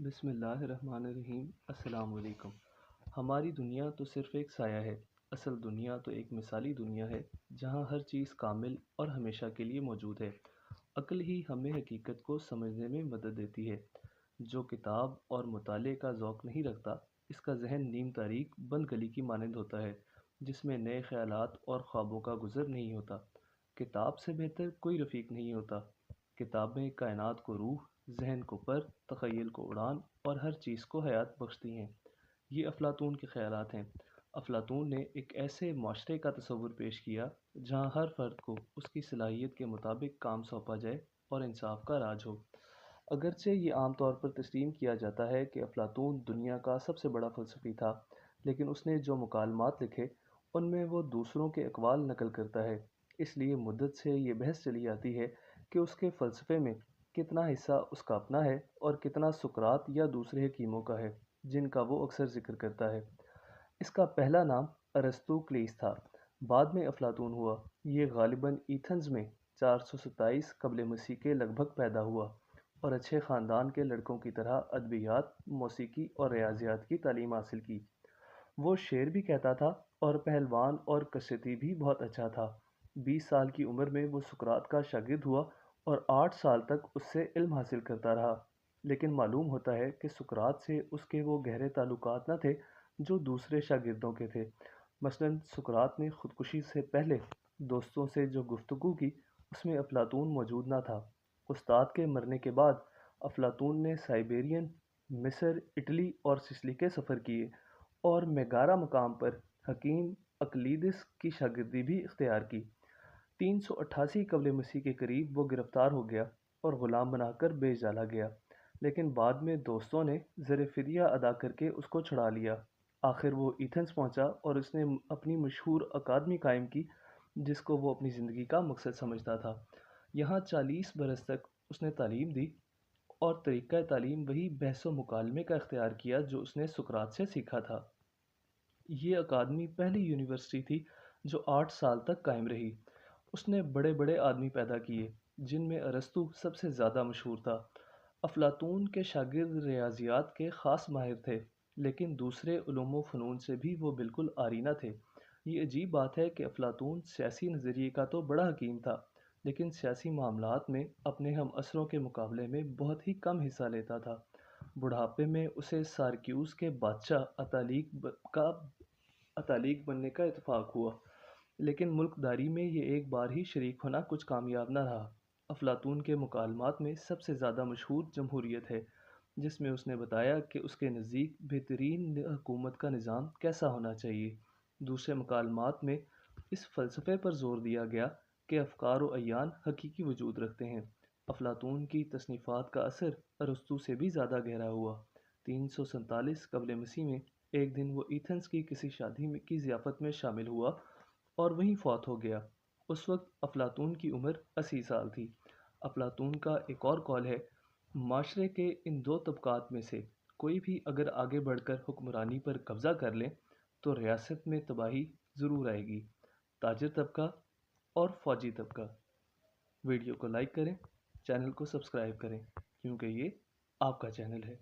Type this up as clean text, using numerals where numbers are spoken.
بسم اللہ الرحمن الرحیم۔ السلام علیکم۔ ہماری دنیا تو صرف ایک سایہ ہے، اصل دنیا تو ایک مثالی دنیا ہے جہاں ہر چیز کامل اور ہمیشہ کے لیے موجود ہے۔ عقل ہی ہمیں حقیقت کو سمجھنے میں مدد دیتی ہے۔ جو کتاب اور مطالعے کا ذوق نہیں رکھتا، اس کا ذہن نیم تاریک بند گلی کی مانند ہوتا ہے جس میں نئے خیالات اور خوابوں کا گزر نہیں ہوتا۔ کتاب سے بہتر کوئی رفیق نہیں ہوتا۔ کتابیں کائنات کو روح، ذہن کو پر، تخیل کو اڑان اور ہر چیز کو حیات بخشتی ہیں۔ یہ افلاطون کے خیالات ہیں۔ افلاطون نے ایک ایسے معاشرے کا تصور پیش کیا جہاں ہر فرد کو اس کی صلاحیت کے مطابق کام سونپا جائے اور انصاف کا راج ہو۔ اگرچہ یہ عام طور پر تسلیم کیا جاتا ہے کہ افلاطون دنیا کا سب سے بڑا فلسفی تھا، لیکن اس نے جو مکالمات لکھے ان میں وہ دوسروں کے اقوال نقل کرتا ہے۔ اس لیے مدت سے یہ بحث چلی آتی ہے کہ اس کے فلسفے میں کتنا حصہ اس کا اپنا ہے اور کتنا سقراط یا دوسرے حکیموں کا ہے جن کا وہ اکثر ذکر کرتا ہے۔ اس کا پہلا نام ارسطو کلیس تھا، بعد میں افلاطون ہوا۔ یہ غالباً ایتھنز میں 427 قبل مسیح کے لگ بھگ پیدا ہوا اور اچھے خاندان کے لڑکوں کی طرح ادبیات، موسیقی اور ریاضیات کی تعلیم حاصل کی۔ وہ شعر بھی کہتا تھا اور پہلوان اور کشتی بھی بہت اچھا تھا۔ 20 سال کی عمر میں وہ سقراط کا شاگرد ہوا اور 8 سال تک اس سے علم حاصل کرتا رہا، لیکن معلوم ہوتا ہے کہ سقراط سے اس کے وہ گہرے تعلقات نہ تھے جو دوسرے شاگردوں کے تھے۔ مثلاً سقراط نے خودکشی سے پہلے دوستوں سے جو گفتگو کی اس میں افلاطون موجود نہ تھا۔ استاد کے مرنے کے بعد افلاطون نے سائبیرین، مصر، اٹلی اور سسلی کے سفر کیے اور میگارا مقام پر حکیم اقلیدس کی شاگردی بھی اختیار کی۔ 388 قبل مسیح کے قریب وہ گرفتار ہو گیا اور غلام بنا کر بیچ ڈالا گیا، لیکن بعد میں دوستوں نے زر فدیہ ادا کر کے اس کو چھڑا لیا۔ آخر وہ ایتھنز پہنچا اور اس نے اپنی مشہور اکادمی قائم کی جس کو وہ اپنی زندگی کا مقصد سمجھتا تھا۔ یہاں 40 برس تک اس نے تعلیم دی اور طریقہ تعلیم وہی بحث و مکالمے کا اختیار کیا جو اس نے سقراط سے سیکھا تھا۔ یہ اکادمی پہلی یونیورسٹی تھی جو 8 سال تک قائم رہی۔ اس نے بڑے بڑے آدمی پیدا کیے جن میں ارسطو سب سے زیادہ مشہور تھا۔ افلاطون کے شاگرد ریاضیات کے خاص ماہر تھے، لیکن دوسرے علوم و فنون سے بھی وہ بالکل عاری نہ تھے۔ یہ عجیب بات ہے کہ افلاطون سیاسی نظریے کا تو بڑا حکیم تھا، لیکن سیاسی معاملات میں اپنے ہم عصروں کے مقابلے میں بہت ہی کم حصہ لیتا تھا۔ بڑھاپے میں اسے سارکیوس کے بادشاہ اطالیق بننے کا اتفاق ہوا، لیکن ملک داری میں یہ ایک بار ہی شریک ہونا کچھ کامیاب نہ رہا۔ افلاطون کے مکالمات میں سب سے زیادہ مشہور جمہوریت ہے، جس میں اس نے بتایا کہ اس کے نزدیک بہترین حکومت کا نظام کیسا ہونا چاہیے۔ دوسرے مکالمات میں اس فلسفے پر زور دیا گیا کہ افکار و اعیان حقیقی وجود رکھتے ہیں۔ افلاطون کی تصنیفات کا اثر ارسطو سے بھی زیادہ گہرا ہوا۔ 347 قبل مسیح میں ایک دن وہ ایتھنز کی کسی شادی کی ضیافت میں شامل ہوا اور وہیں فوت ہو گیا۔ اس وقت افلاطون کی عمر 80 سال تھی۔ افلاطون کا ایک اور قول ہے، معاشرے کے ان دو طبقات میں سے کوئی بھی اگر آگے بڑھ کر حکمرانی پر قبضہ کر لیں تو ریاست میں تباہی ضرور آئے گی۔ تاجر طبقہ اور فوجی طبقہ۔ ویڈیو کو لائک کریں، چینل کو سبسکرائب کریں کیونکہ یہ آپ کا چینل ہے۔